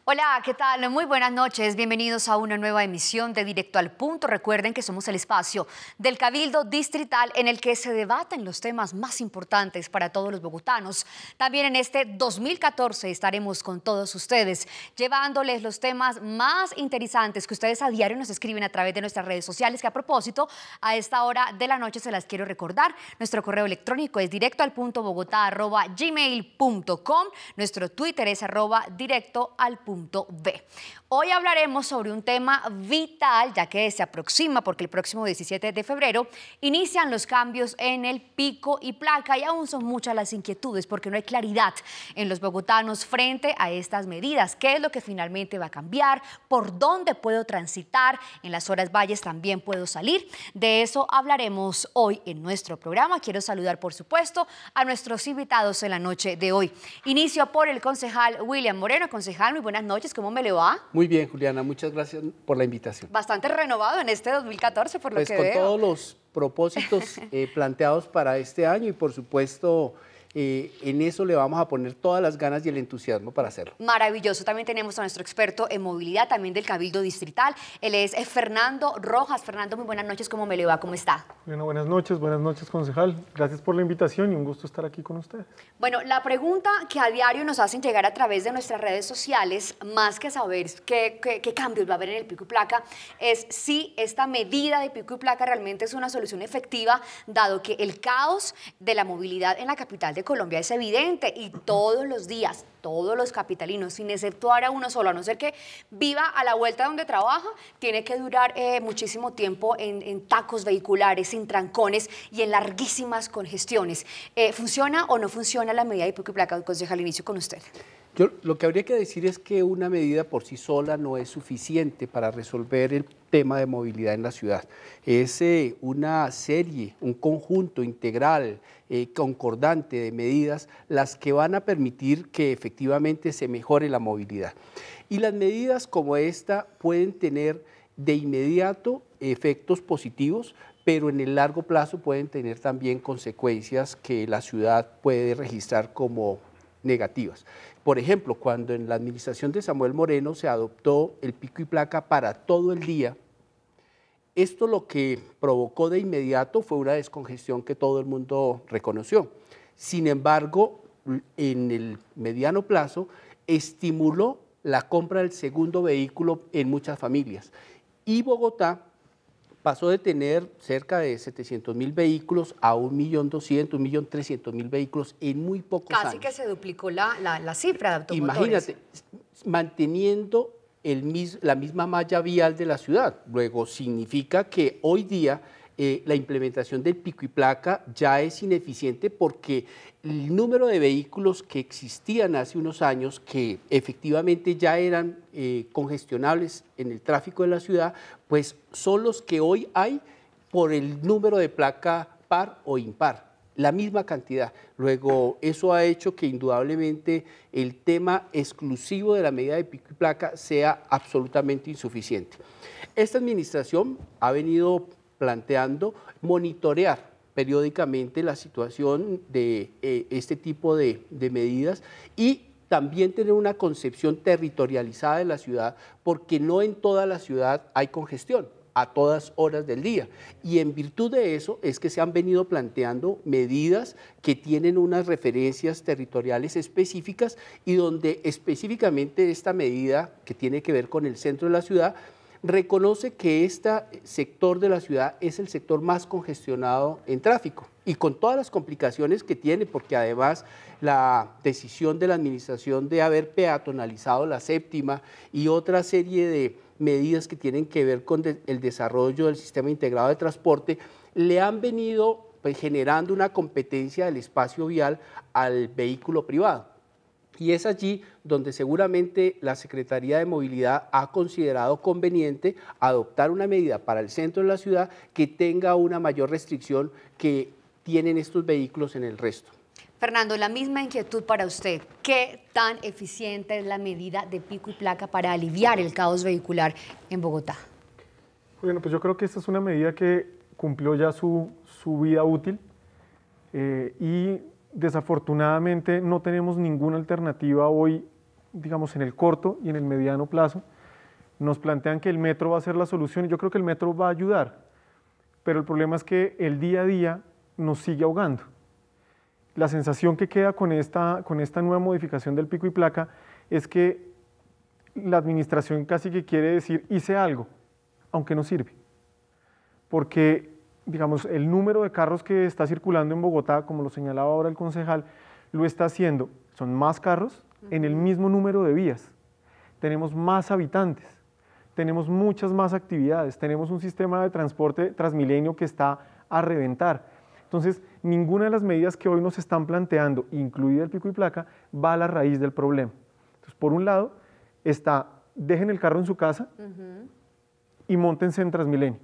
Hola, ¿qué tal? Muy buenas noches. Bienvenidos a una nueva emisión de Directo al Punto. Recuerden que somos el espacio del Cabildo Distrital en el que se debaten los temas más importantes para todos los bogotanos. También en este 2014 estaremos con todos ustedes, llevándoles los temas más interesantes que ustedes a diario nos escriben a través de nuestras redes sociales, que a propósito, a esta hora de la noche se las quiero recordar. Nuestro correo electrónico es directoalpunto@gmail.com. Nuestro Twitter es @directoalpunto. Hoy hablaremos sobre un tema vital, ya que se aproxima, porque el próximo 17 de febrero inician los cambios en el pico y placa, y aún son muchas las inquietudes porque no hay claridad en los bogotanos frente a estas medidas. ¿Qué es lo que finalmente va a cambiar? ¿Por dónde puedo transitar? ¿En las horas valles también puedo salir? De eso hablaremos hoy en nuestro programa. Quiero saludar, por supuesto, a nuestros invitados en la noche de hoy. Inicio por el concejal William Moreno. Concejal, muy buenas noches, ¿cómo me le va? Muy bien, Juliana, muchas gracias por la invitación. Bastante renovado en este 2014, por lo que veo. Pues con todos los propósitos planteados para este año y por supuesto en eso le vamos a poner todas las ganas y el entusiasmo para hacerlo. Maravilloso. También tenemos a nuestro experto en movilidad, también del Cabildo Distrital. Él es Fernando Rojas. Fernando, muy buenas noches, ¿cómo me le va? ¿Cómo está? Bueno, buenas noches, concejal. Gracias por la invitación y un gusto estar aquí con ustedes. Bueno, la pregunta que a diario nos hacen llegar a través de nuestras redes sociales, más que saber qué cambios va a haber en el pico y placa, es si esta medida de pico y placa realmente es una solución efectiva, dado que el caos de la movilidad en la capital de Colombia es evidente y todos los días, todos los capitalinos, sin exceptuar a uno solo, a no ser que viva a la vuelta donde trabaja, tiene que durar muchísimo tiempo en tacos vehiculares, sin trancones y en larguísimas congestiones. ¿Funciona o no funciona la medida de pico y placa? Concejal, inicio con usted. Yo lo que habría que decir es que una medida por sí sola no es suficiente para resolver el tema de movilidad en la ciudad. Es una serie, un conjunto integral, concordante de medidas las que van a permitir que efectivamente se mejore la movilidad. Y las medidas como esta pueden tener de inmediato efectos positivos, pero en el largo plazo pueden tener también consecuencias que la ciudad puede registrar como negativas. Por ejemplo, cuando en la administración de Samuel Moreno se adoptó el pico y placa para todo el día, esto lo que provocó de inmediato fue una descongestión que todo el mundo reconoció. Sin embargo, en el mediano plazo, estimuló la compra del segundo vehículo en muchas familias. Y Bogotá pasó de tener cerca de 700.000 vehículos a 1.200.000, 1.300.000 vehículos en muy pocos años. Casi que se duplicó la cifra de automotores. Imagínate, manteniendo la misma malla vial de la ciudad. Luego significa que hoy día la implementación del pico y placa ya es ineficiente porque el número de vehículos que existían hace unos años, que efectivamente ya eran congestionables en el tráfico de la ciudad, pues son los que hoy hay por el número de placa par o impar, la misma cantidad. Luego, eso ha hecho que indudablemente el tema exclusivo de la medida de pico y placa sea absolutamente insuficiente. Esta administración ha venido planteando monitorear periódicamente la situación de este tipo de medidas y también tener una concepción territorializada de la ciudad, porque no en toda la ciudad hay congestión a todas horas del día. Y en virtud de eso es que se han venido planteando medidas que tienen unas referencias territoriales específicas y donde específicamente esta medida que tiene que ver con el centro de la ciudad reconoce que este sector de la ciudad es el sector más congestionado en tráfico y con todas las complicaciones que tiene, porque además la decisión de la administración de haber peatonalizado la séptima y otra serie de medidas que tienen que ver con el desarrollo del sistema integrado de transporte le han venido generando una competencia del espacio vial al vehículo privado. Y es allí donde seguramente la Secretaría de Movilidad ha considerado conveniente adoptar una medida para el centro de la ciudad que tenga una mayor restricción que tienen estos vehículos en el resto. Fernando, la misma inquietud para usted. ¿Qué tan eficiente es la medida de pico y placa para aliviar el caos vehicular en Bogotá? Bueno, pues yo creo que esta es una medida que cumplió ya su vida útil y desafortunadamente no tenemos ninguna alternativa hoy, digamos, en el corto y en el mediano plazo. Nos plantean que el metro va a ser la solución y yo creo que el metro va a ayudar, pero el problema es que el día a día nos sigue ahogando. La sensación que queda con esta nueva modificación del pico y placa es que la administración casi que quiere decir hice algo, aunque no sirve. Porque, digamos, el número de carros que está circulando en Bogotá, como lo señalaba ahora el concejal, lo está haciendo. Son más carros en el mismo número de vías. Tenemos más habitantes, tenemos muchas más actividades, tenemos un sistema de transporte Transmilenio que está a reventar. Entonces, ninguna de las medidas que hoy nos están planteando, incluida el pico y placa, va a la raíz del problema. Entonces, por un lado, está, dejen el carro en su casa y móntense en Transmilenio.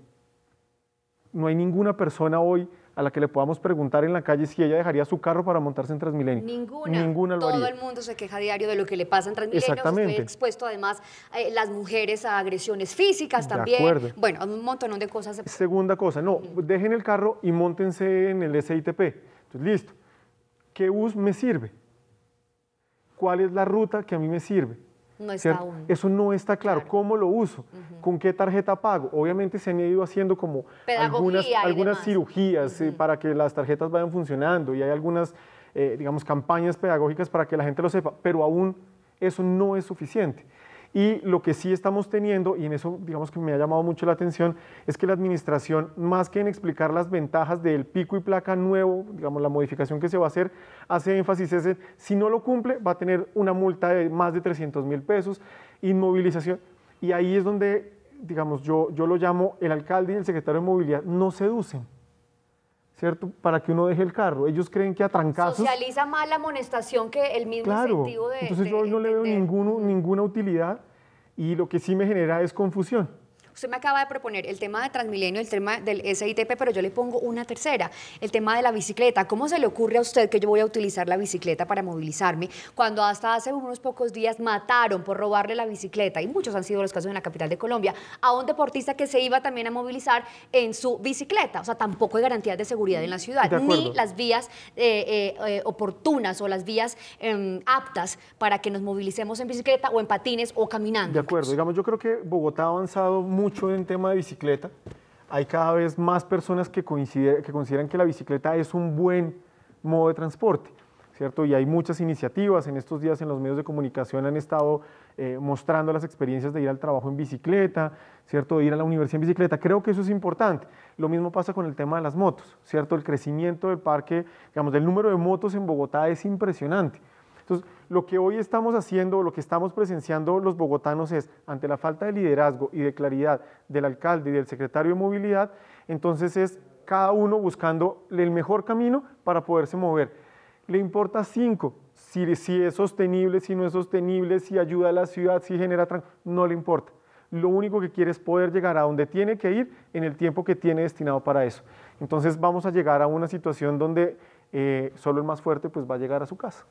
No hay ninguna persona hoy a la que le podamos preguntar en la calle si ella dejaría su carro para montarse en Transmilenio. Ninguna lo haría. Todo el mundo se queja diario de lo que le pasa en Transmilenio. Exactamente. Estoy expuesto además las mujeres a agresiones físicas también. De acuerdo. Bueno, un montón de cosas. Segunda cosa, no, dejen el carro y móntense en el SITP. Entonces, listo. ¿Qué bus me sirve? ¿Cuál es la ruta que a mí me sirve? No está aún. Eso no está claro. ¿Cómo lo uso? ¿Con qué tarjeta pago? Obviamente se han ido haciendo como algunas cirugías para que las tarjetas vayan funcionando y hay algunas, digamos, campañas pedagógicas para que la gente lo sepa, pero aún eso no es suficiente. Y lo que sí estamos teniendo, y en eso digamos que me ha llamado mucho la atención, es que la administración, más que en explicar las ventajas del pico y placa nuevo, digamos la modificación que se va a hacer, hace énfasis en, si no lo cumple, va a tener una multa de más de 300.000 pesos, inmovilización, y ahí es donde, digamos, yo lo llamo, el alcalde y el secretario de Movilidad no seducen, ¿cierto? Para que uno deje el carro. Ellos creen que a trancazos... Socializa más la amonestación que el mismo incentivo de... Entonces yo hoy no le veo ninguna utilidad y lo que sí me genera es confusión. Usted me acaba de proponer el tema de Transmilenio, el tema del SITP, pero yo le pongo una tercera, el tema de la bicicleta. ¿Cómo se le ocurre a usted que yo voy a utilizar la bicicleta para movilizarme cuando hasta hace unos pocos días mataron por robarle la bicicleta, y muchos han sido los casos en la capital de Colombia, a un deportista que se iba también a movilizar en su bicicleta? O sea, tampoco hay garantías de seguridad en la ciudad, ni las vías oportunas o las vías aptas para que nos movilicemos en bicicleta o en patines o caminando. De acuerdo, digamos, yo creo que Bogotá ha avanzado mucho en tema de bicicleta. Hay cada vez más personas que consideran que la bicicleta es un buen modo de transporte, ¿cierto? Y hay muchas iniciativas. En estos días en los medios de comunicación han estado mostrando las experiencias de ir al trabajo en bicicleta, ¿cierto? De ir a la universidad en bicicleta. Creo que eso es importante. Lo mismo pasa con el tema de las motos, ¿cierto? El crecimiento del parque, digamos, del número de motos en Bogotá es impresionante. Entonces, lo que hoy estamos haciendo, lo que estamos presenciando los bogotanos es, ante la falta de liderazgo y de claridad del alcalde y del secretario de Movilidad, entonces es cada uno buscando el mejor camino para poderse mover. Le importa 5, si es sostenible, si no es sostenible, si ayuda a la ciudad, si genera no le importa. Lo único que quiere es poder llegar a donde tiene que ir en el tiempo que tiene destinado para eso. Entonces vamos a llegar a una situación donde solo el más fuerte pues va a llegar a su casa.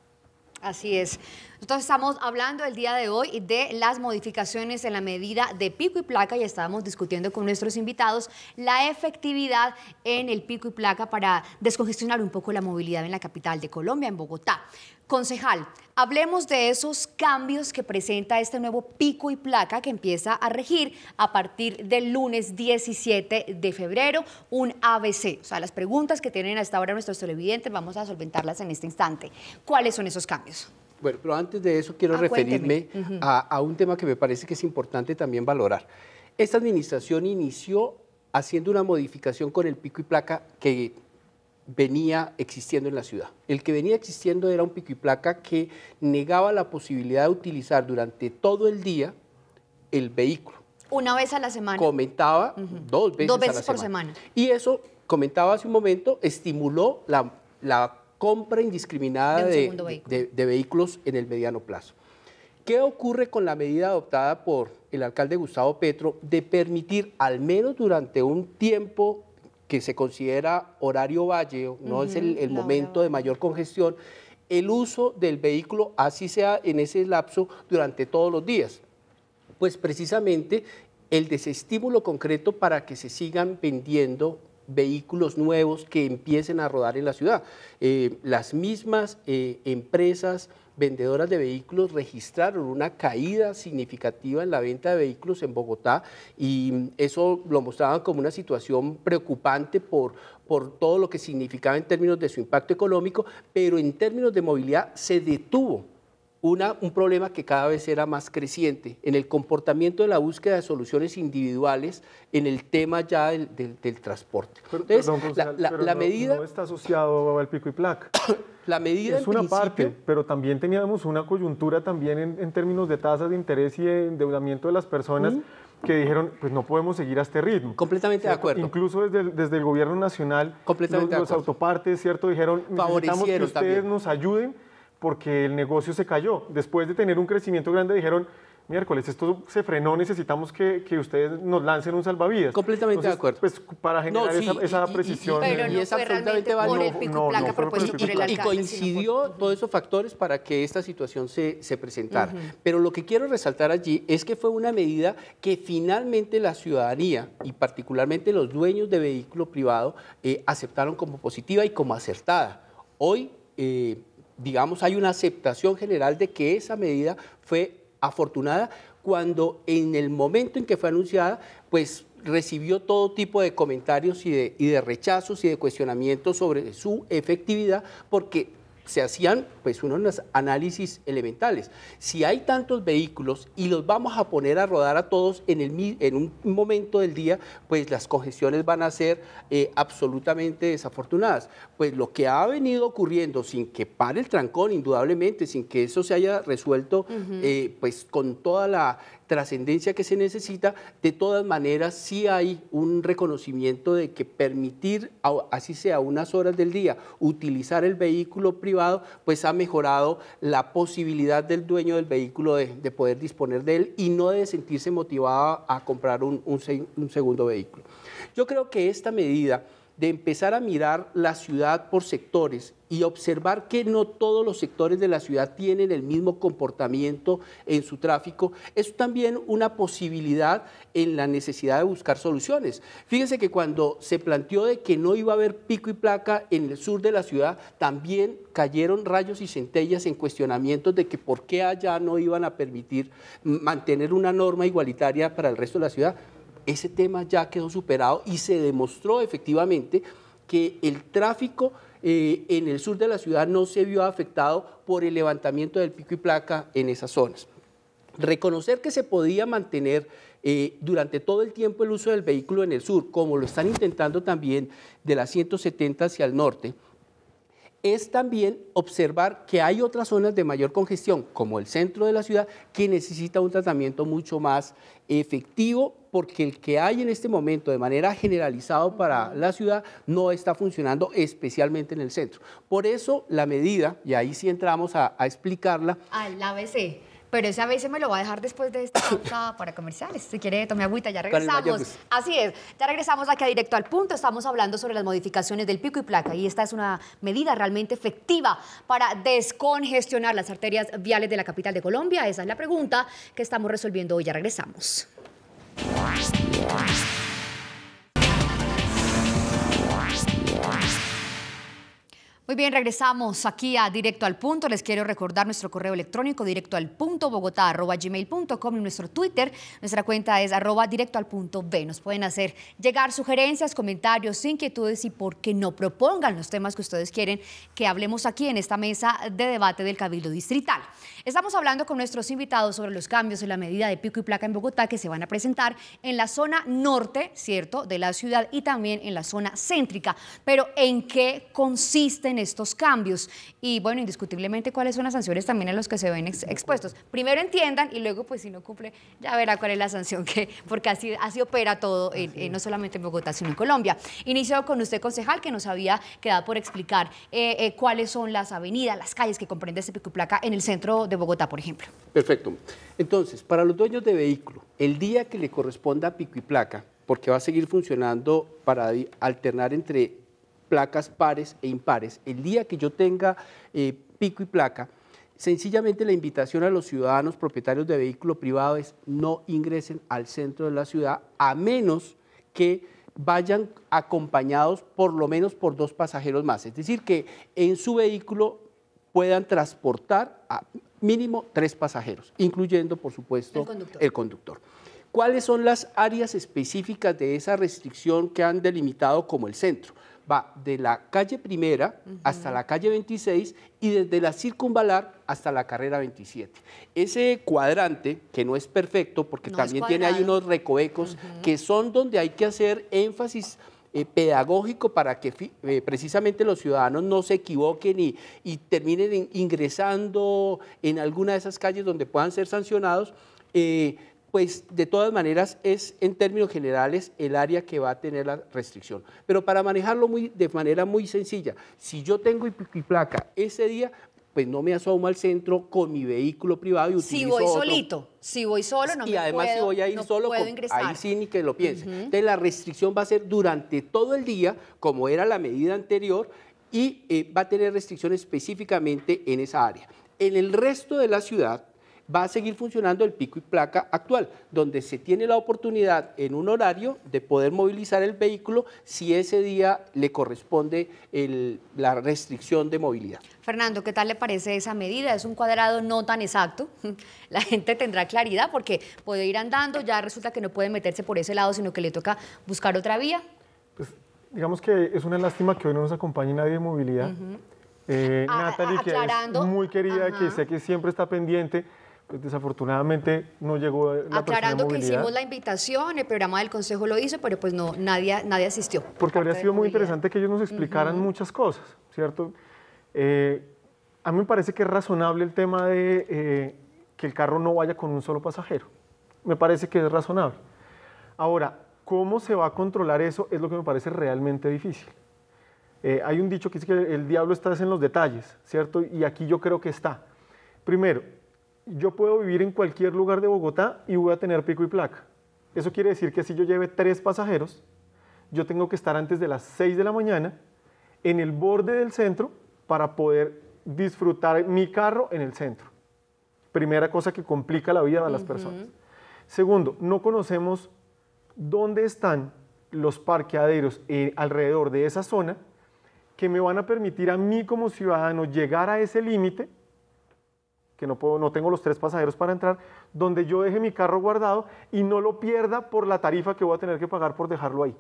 Así es. Nosotros estamos hablando el día de hoy de las modificaciones en la medida de pico y placa y estábamos discutiendo con nuestros invitados la efectividad en el pico y placa para descongestionar un poco la movilidad en la capital de Colombia, en Bogotá. Concejal, hablemos de esos cambios que presenta este nuevo pico y placa que empieza a regir a partir del lunes 17 de febrero, un ABC. O sea, las preguntas que tienen hasta ahora nuestros televidentes, vamos a solventarlas en este instante. ¿Cuáles son esos cambios? Bueno, pero antes de eso quiero referirme a un tema que me parece que es importante también valorar. Esta administración inició haciendo una modificación con el pico y placa que venía existiendo en la ciudad. El que venía existiendo era un pico y placa que negaba la posibilidad de utilizar durante todo el día el vehículo. Una vez a la semana. Comentaba 2 veces, a la semana. Por semana. Y eso, comentaba hace un momento, estimuló la compra indiscriminada de vehículos en el mediano plazo. ¿Qué ocurre con la medida adoptada por el alcalde Gustavo Petro de permitir, al menos durante un tiempo que se considera horario valle, no es el momento de mayor congestión, el uso del vehículo, así sea en ese lapso, durante todos los días. Pues precisamente el desestímulo concreto para que se sigan vendiendo vehículos nuevos que empiecen a rodar en la ciudad. Las mismas empresas vendedoras de vehículos registraron una caída significativa en la venta de vehículos en Bogotá y eso lo mostraban como una situación preocupante por todo lo que significaba en términos de su impacto económico, pero en términos de movilidad se detuvo un problema que cada vez era más creciente en el comportamiento de la búsqueda de soluciones individuales en el tema ya del transporte. Entonces, la medida no está asociado al pico y placa. La medida es una parte, pero también teníamos una coyuntura también en términos de tasas de interés y de endeudamiento de las personas que dijeron, pues no podemos seguir a este ritmo. Completamente de acuerdo. Incluso desde el gobierno nacional, los autopartes, ¿cierto? Dijeron, necesitamos que ustedes nos ayuden porque el negocio se cayó. Después de tener un crecimiento grande dijeron, miércoles, esto se frenó, necesitamos que ustedes nos lancen un salvavidas. Completamente de acuerdo. Pues para generar esa precisión. Pero no es fue absolutamente por el pico y placa propuesto por el alcalde. Y coincidió todos esos factores para que esta situación se presentara. Pero lo que quiero resaltar allí es que fue una medida que finalmente la ciudadanía y particularmente los dueños de vehículo privado aceptaron como positiva y como acertada. Hoy, digamos, hay una aceptación general de que esa medida fue afortunada cuando en el momento en que fue anunciada, pues recibió todo tipo de comentarios y de rechazos y de cuestionamientos sobre su efectividad, porque se hacían pues unos análisis elementales. Si hay tantos vehículos y los vamos a poner a rodar a todos en un momento del día, pues las congestiones van a ser absolutamente desafortunadas. Pues lo que ha venido ocurriendo sin que pare el trancón, indudablemente, sin que eso se haya resuelto pues con toda la trascendencia que se necesita, de todas maneras sí hay un reconocimiento de que permitir, así sea unas horas del día, utilizar el vehículo privado, pues ha mejorado la posibilidad del dueño del vehículo de poder disponer de él y no de sentirse motivado a comprar un segundo vehículo. Yo creo que esta medida de empezar a mirar la ciudad por sectores y observar que no todos los sectores de la ciudad tienen el mismo comportamiento en su tráfico, es también una posibilidad en la necesidad de buscar soluciones. Fíjense que cuando se planteó de que no iba a haber pico y placa en el sur de la ciudad, también cayeron rayos y centellas en cuestionamientos de que por qué allá no iban a permitir mantener una norma igualitaria para el resto de la ciudad. Ese tema ya quedó superado y se demostró efectivamente que el tráfico en el sur de la ciudad no se vio afectado por el levantamiento del pico y placa en esas zonas. Reconocer que se podía mantener durante todo el tiempo el uso del vehículo en el sur, como lo están intentando también de la 170 hacia el norte, es también observar que hay otras zonas de mayor congestión, como el centro de la ciudad, que necesita un tratamiento mucho más efectivo, porque el que hay en este momento de manera generalizada para la ciudad no está funcionando, especialmente en el centro. Por eso la medida, y ahí sí entramos a explicarla. Al ABC. Pero ese ABC me lo va a dejar después de esta pausa para comerciales. Si quiere, tome agüita, ya regresamos. Así es, ya regresamos aquí a Directo al Punto. Estamos hablando sobre las modificaciones del pico y placa y esta es una medida realmente efectiva para descongestionar las arterias viales de la capital de Colombia. Esa es la pregunta que estamos resolviendo hoy. Ya regresamos. Muy bien, regresamos aquí a Directo al Punto. Les quiero recordar nuestro correo electrónico directoalpunto@bogotá.gmail.com y nuestro Twitter, nuestra cuenta es @directoalpunto_b. Nos pueden hacer llegar sugerencias, comentarios, inquietudes y por qué no propongan los temas que ustedes quieren que hablemos aquí en esta mesa de debate del Cabildo Distrital. Estamos hablando con nuestros invitados sobre los cambios en la medida de pico y placa en Bogotá que se van a presentar en la zona norte, ¿cierto?, de la ciudad y también en la zona céntrica. Pero ¿en qué consisten estos cambios? Y bueno, indiscutiblemente, ¿cuáles son las sanciones también a los que se ven expuestos? Primero entiendan y luego, pues si no cumple, ya verá cuál es la sanción, porque así opera todo, no solamente en Bogotá, sino en Colombia. Inicio con usted, concejal, que nos había quedado por explicar cuáles son las avenidas, las calles que comprende este pico y placa en el centro de Bogotá, por ejemplo. Perfecto. Entonces, para los dueños de vehículo, el día que le corresponda pico y placa, porque va a seguir funcionando para alternar entre placas pares e impares. El día que yo tenga pico y placa, sencillamente la invitación a los ciudadanos propietarios de vehículo privado es no ingresen al centro de la ciudad a menos que vayan acompañados por lo menos por 2 pasajeros más. Es decir, que en su vehículo puedan transportar a mínimo 3 pasajeros, incluyendo, por supuesto, el conductor. ¿Cuáles son las áreas específicas de esa restricción que han delimitado como el centro? Va de la calle Primera hasta la calle 26 y desde la Circunvalar hasta la carrera 27. Ese cuadrante, que no es perfecto porque también tiene ahí unos recovecos que son donde hay que hacer énfasis pedagógico para que precisamente los ciudadanos no se equivoquen y terminen ingresando en alguna de esas calles donde puedan ser sancionados. Pues de todas maneras es en términos generales el área que va a tener la restricción. Pero para manejarlo de manera muy sencilla, si yo tengo pico y placa ese día, pues no me asomo al centro con mi vehículo privado y utilizo si voy solito, si voy solo no y además si voy a ir solo, ahí sí ni que lo piense. Entonces la restricción va a ser durante todo el día, como era la medida anterior, y va a tener restricción específicamente en esa área. En el resto de la ciudad va a seguir funcionando el pico y placa actual, donde se tiene la oportunidad en un horario de poder movilizar el vehículo si ese día le corresponde la restricción de movilidad. Fernando, ¿qué tal le parece esa medida? Es un cuadrado no tan exacto, la gente tendrá claridad porque puede ir andando, ya resulta que no puede meterse por ese lado, sino que le toca buscar otra vía. Pues digamos que es una lástima que hoy no nos acompañe nadie de movilidad. Natalie, que es muy querida, que sé que siempre está pendiente, pues desafortunadamente no llegó la aclarando persona de que hicimos la invitación, el programa del Consejo lo hizo, pero pues no, nadie asistió. Porque habría sido muy interesante que ellos nos explicaran muchas cosas, ¿cierto? A mí me parece que es razonable el tema de que el carro no vaya con un solo pasajero. Me parece que es razonable. Ahora, ¿cómo se va a controlar eso? Es lo que me parece realmente difícil. Hay un dicho que dice que el diablo está en los detalles, ¿cierto? Y aquí yo creo que está. Primero, yo puedo vivir en cualquier lugar de Bogotá y voy a tener pico y placa. Eso quiere decir que si yo lleve 3 pasajeros, yo tengo que estar antes de las 6 de la mañana en el borde del centro para poder disfrutar mi carro en el centro. Primera cosa que complica la vida de las personas. Segundo, no conocemos dónde están los parqueaderos alrededor de esa zona que me van a permitir a mí como ciudadano llegar a ese límite, que no tengo los 3 pasajeros para entrar, donde yo deje mi carro guardado y no lo pierda por la tarifa que voy a tener que pagar por dejarlo ahí.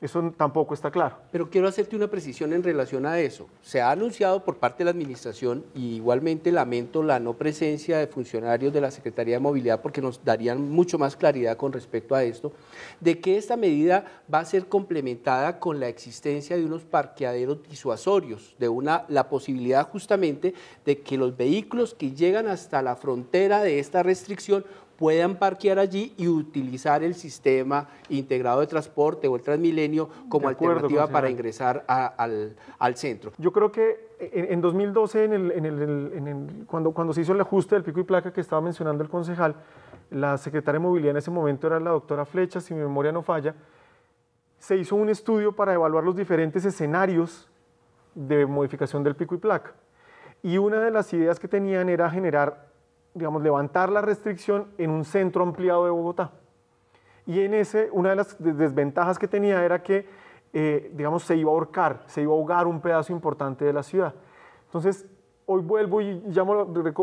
Eso tampoco está claro. Pero quiero hacerte una precisión en relación a eso. Se ha anunciado por parte de la Administración, y igualmente lamento la no presencia de funcionarios de la Secretaría de Movilidad porque nos darían mucho más claridad con respecto a esto, de que esta medida va a ser complementada con la existencia de unos parqueaderos disuasorios, de la posibilidad justamente de que los vehículos que llegan hasta la frontera de esta restricción puedan parquear allí y utilizar el sistema integrado de transporte o el Transmilenio como alternativa para ingresar al centro. Yo creo que en 2012, cuando se hizo el ajuste del pico y placa que estaba mencionando el concejal, la secretaria de Movilidad en ese momento era la doctora Flecha, si mi memoria no falla, se hizo un estudio para evaluar los diferentes escenarios de modificación del pico y placa. Y una de las ideas que tenían era generar, digamos, levantar la restricción en un centro ampliado de Bogotá. Y en una de las desventajas que tenía era que, digamos, se iba a ahogar un pedazo importante de la ciudad. Entonces, hoy vuelvo y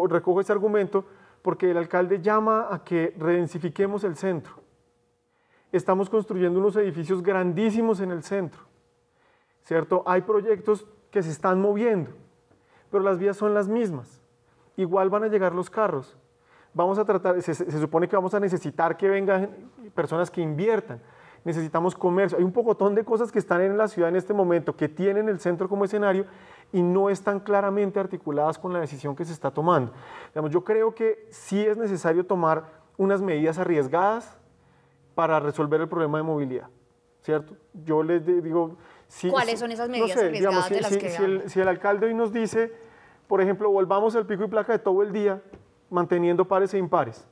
recojo ese argumento porque el alcalde llama a que redensifiquemos el centro. Estamos construyendo unos edificios grandísimos en el centro, ¿cierto? Hay proyectos que se están moviendo, pero las vías son las mismas. Igual van a llegar los carros. Vamos a tratar, se supone que vamos a necesitar que vengan personas que inviertan. Necesitamos comercio. Hay un pocotón de cosas que están en la ciudad en este momento, que tienen el centro como escenario y no están claramente articuladas con la decisión que se está tomando. Digamos, yo creo que sí es necesario tomar unas medidas arriesgadas para resolver el problema de movilidad, ¿cierto? Yo les digo... ¿Cuáles son esas medidas arriesgadas de las que si el alcalde hoy nos dice, por ejemplo, volvamos al pico y placa de todo el día, manteniendo pares e impares.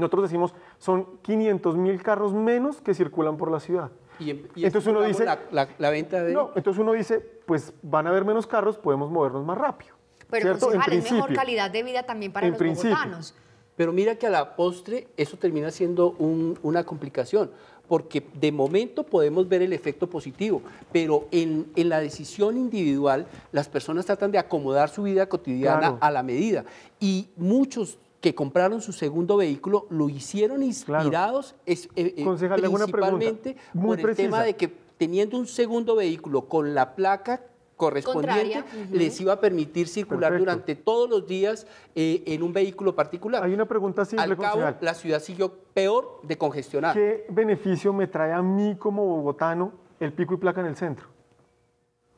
Nosotros decimos, son 500.000 carros menos que circulan por la ciudad. Y entonces uno dice, la venta de... No, entonces uno dice, pues van a haber menos carros, podemos movernos más rápido. Pero ¿cierto? concejal, es mejor calidad de vida también para los bogotanos. Pero mira que a la postre eso termina siendo una complicación, porque de momento podemos ver el efecto positivo, pero en la decisión individual las personas tratan de acomodar su vida cotidiana a la medida. Y muchos que compraron su segundo vehículo lo hicieron inspirados principalmente por el tema de que teniendo un segundo vehículo con la placa correspondiente, les iba a permitir circular durante todos los días en un vehículo particular. Hay una pregunta simple, Al cabo, concejal. la ciudad siguió peor de congestionar. ¿Qué beneficio me trae a mí como bogotano el pico y placa en el centro?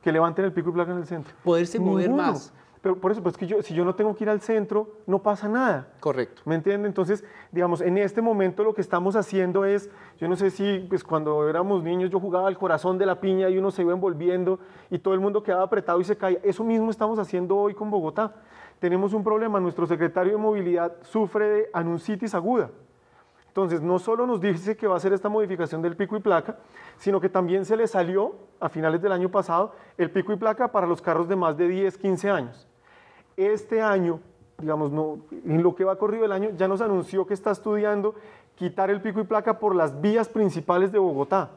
Que levanten el pico y placa en el centro. Poderse mover más. Pero por eso, pues que si yo no tengo que ir al centro, no pasa nada. Correcto. ¿Me entiende? Entonces, digamos, en este momento lo que estamos haciendo es, yo no sé si pues cuando éramos niños yo jugaba al corazón de la piña y uno se iba envolviendo y todo el mundo quedaba apretado y se caía. Eso mismo estamos haciendo hoy con Bogotá. Tenemos un problema, nuestro secretario de Movilidad sufre de anuncitis aguda. Entonces, no solo nos dice que va a hacer esta modificación del pico y placa, sino que también se le salió a finales del año pasado el pico y placa para los carros de más de 10, 15 años. Este año, digamos, en lo que va corrido el año, ya nos anunció que está estudiando quitar el pico y placa por las vías principales de Bogotá.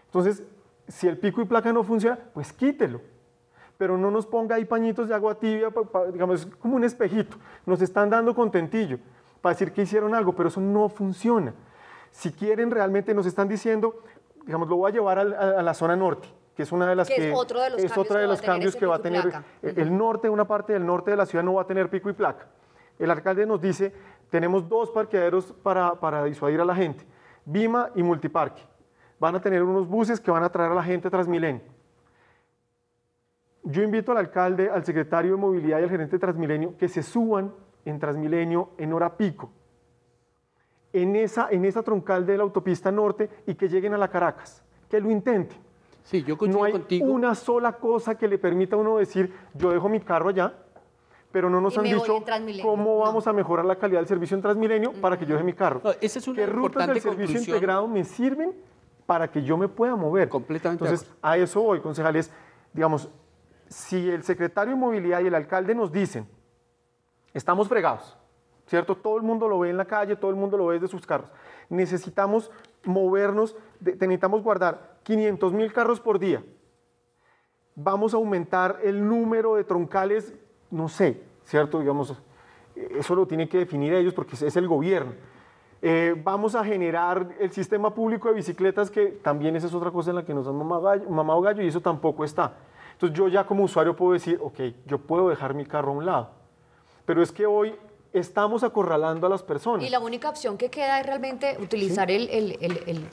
Entonces, si el pico y placa no funciona, pues quítelo. Pero no nos ponga ahí pañitos de agua tibia, digamos, es como un espejito. Nos están dando contentillo para decir que hicieron algo, pero eso no funciona. Si quieren, realmente nos están diciendo, digamos, lo voy a llevar a la zona norte, que es una de las que es otro de los cambios que va a tener el norte, una parte del norte de la ciudad no va a tener pico y placa. El alcalde nos dice, tenemos 2 parqueaderos para disuadir a la gente, Vima y Multiparque. Van a tener unos buses que van a traer a la gente a Transmilenio. Yo invito al alcalde, al secretario de Movilidad y al gerente de Transmilenio que se suban en Transmilenio en hora pico, en esa troncal de la autopista norte y que lleguen a la Caracas, que lo intenten. Sí, yo coincido contigo. No hay una sola cosa que le permita a uno decir, yo dejo mi carro allá, pero no nos han dicho cómo vamos a mejorar la calidad del servicio en Transmilenio para que yo deje mi carro. No, esa es una ¿Qué rutas del servicio integrado me sirven para que yo me pueda mover? Completamente. Entonces, a eso voy, concejales. Digamos, si el secretario de Movilidad y el alcalde nos dicen, estamos fregados, ¿cierto? Todo el mundo lo ve en la calle, todo el mundo lo ve desde sus carros. Necesitamos movernos, necesitamos guardar 500.000 carros por día. Vamos a aumentar el número de troncales, no sé, ¿cierto? Digamos, eso lo tienen que definir ellos porque es el gobierno. Vamos a generar el sistema público de bicicletas, que también esa es otra cosa en la que nos han mamado gallo y eso tampoco está. Entonces yo ya como usuario puedo decir, ok, yo puedo dejar mi carro a un lado. Pero es que hoy estamos acorralando a las personas. Y la única opción que queda es realmente utilizar el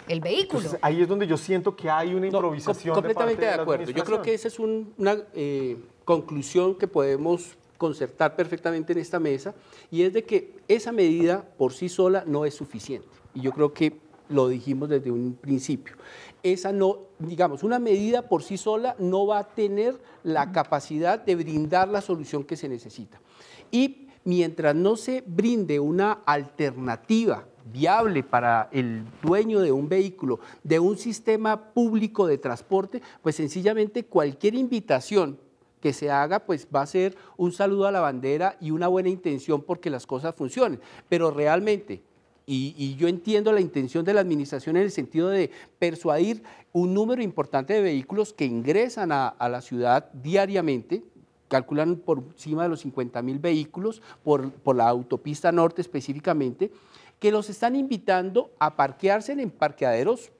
vehículo. Entonces, ahí es donde yo siento que hay una improvisación. Completamente de acuerdo. Yo creo que esa es una conclusión que podemos concertar perfectamente en esta mesa, y es de que esa medida por sí sola no es suficiente. Y yo creo que lo dijimos desde un principio. Esa no, digamos, una medida por sí sola no va a tener la capacidad de brindar la solución que se necesita. Y mientras no se brinde una alternativa viable para el dueño de un vehículo, de un sistema público de transporte, pues sencillamente cualquier invitación que se haga, pues va a ser un saludo a la bandera y una buena intención porque las cosas funcionen. Pero realmente, y yo entiendo la intención de la administración en el sentido de persuadir un número importante de vehículos que ingresan a la ciudad diariamente, calculan por encima de los 50.000 vehículos por la autopista norte específicamente, que los están invitando a parquearse en parqueaderos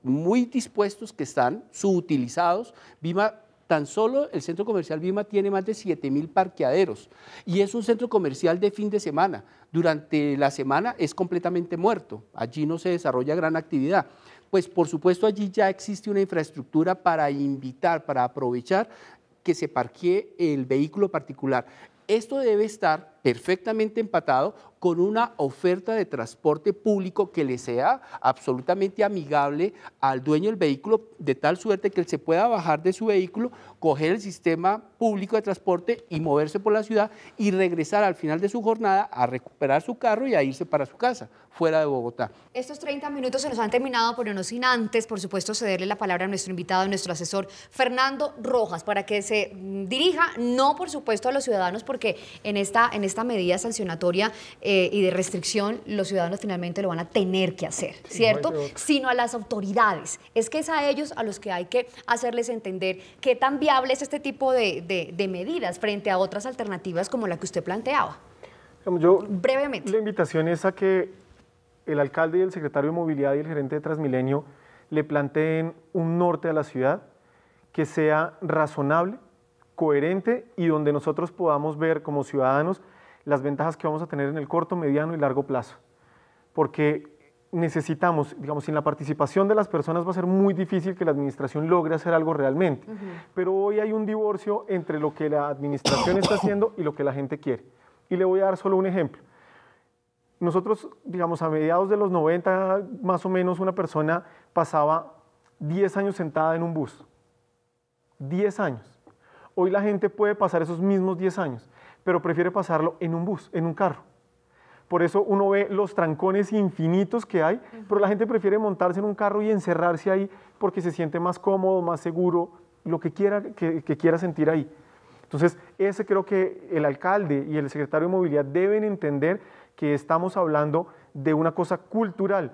muy dispuestos que están, subutilizados. Vima, tan solo el centro comercial Vima tiene más de 7.000 parqueaderos y es un centro comercial de fin de semana. Durante la semana es completamente muerto, allí no se desarrolla gran actividad. Pues por supuesto allí ya existe una infraestructura para invitar, para aprovechar que se parquee el vehículo particular. Esto debe estar perfectamente empatado con una oferta de transporte público que le sea absolutamente amigable al dueño del vehículo, de tal suerte que él se pueda bajar de su vehículo, coger el sistema público de transporte y moverse por la ciudad y regresar al final de su jornada a recuperar su carro y a irse para su casa, fuera de Bogotá. Estos 30 minutos se nos han terminado, pero no sin antes, por supuesto, cederle la palabra a nuestro invitado, a nuestro asesor, Fernando Rojas, para que se dirija, no por supuesto a los ciudadanos, porque en esta medida sancionatoria y de restricción, los ciudadanos finalmente lo van a tener que hacer, ¿cierto? Sino a las autoridades. Es que es a ellos a los que hay que hacerles entender qué tan viable es este tipo de medidas frente a otras alternativas como la que usted planteaba. Brevemente. La invitación es a que el alcalde y el secretario de Movilidad y el gerente de Transmilenio le planteen un norte a la ciudad que sea razonable, coherente y donde nosotros podamos ver como ciudadanos las ventajas que vamos a tener en el corto, mediano y largo plazo. Porque necesitamos, digamos, sin la participación de las personas va a ser muy difícil que la administración logre hacer algo realmente. Pero hoy hay un divorcio entre lo que la administración está haciendo y lo que la gente quiere. Y le voy a dar solo un ejemplo. Nosotros, digamos, a mediados de los 90, más o menos, una persona pasaba 10 años sentada en un bus. 10 años. Hoy la gente puede pasar esos mismos 10 años, pero prefiere pasarlo en un bus, en un carro. Por eso uno ve los trancones infinitos que hay, pero la gente prefiere montarse en un carro y encerrarse ahí porque se siente más cómodo, más seguro, lo que quiera sentir ahí. Entonces, ese creo que el alcalde y el secretario de Movilidad deben entender que estamos hablando de una cosa cultural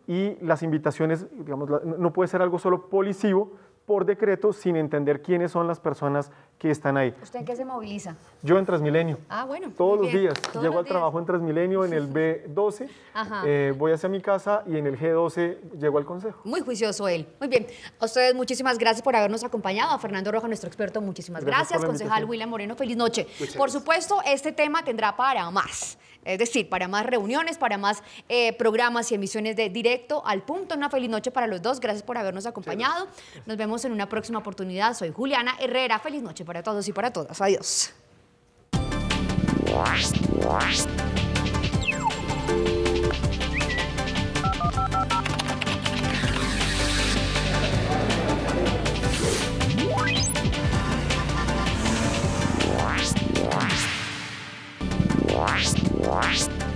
y las invitaciones, digamos, no puede ser algo solo policivo por decreto sin entender quiénes son las personas que están ahí. ¿Usted en qué se moviliza? Yo en Transmilenio. Ah, bueno. Todos los días. Llego al trabajo en Transmilenio, en el B12, voy hacia mi casa y en el G12 llego al consejo. Muy juicioso él. Muy bien. A ustedes muchísimas gracias por habernos acompañado. A Fernando Rojas, nuestro experto, muchísimas gracias. Concejal William Moreno, feliz noche. Por supuesto, este tema tendrá para más. Es decir, para más reuniones, para más programas y emisiones de Directo al Punto. Una feliz noche para los dos. Gracias por habernos acompañado. Nos vemos en una próxima oportunidad. Soy Juliana Herrera. Feliz noche para todos y para todas. Adiós. What?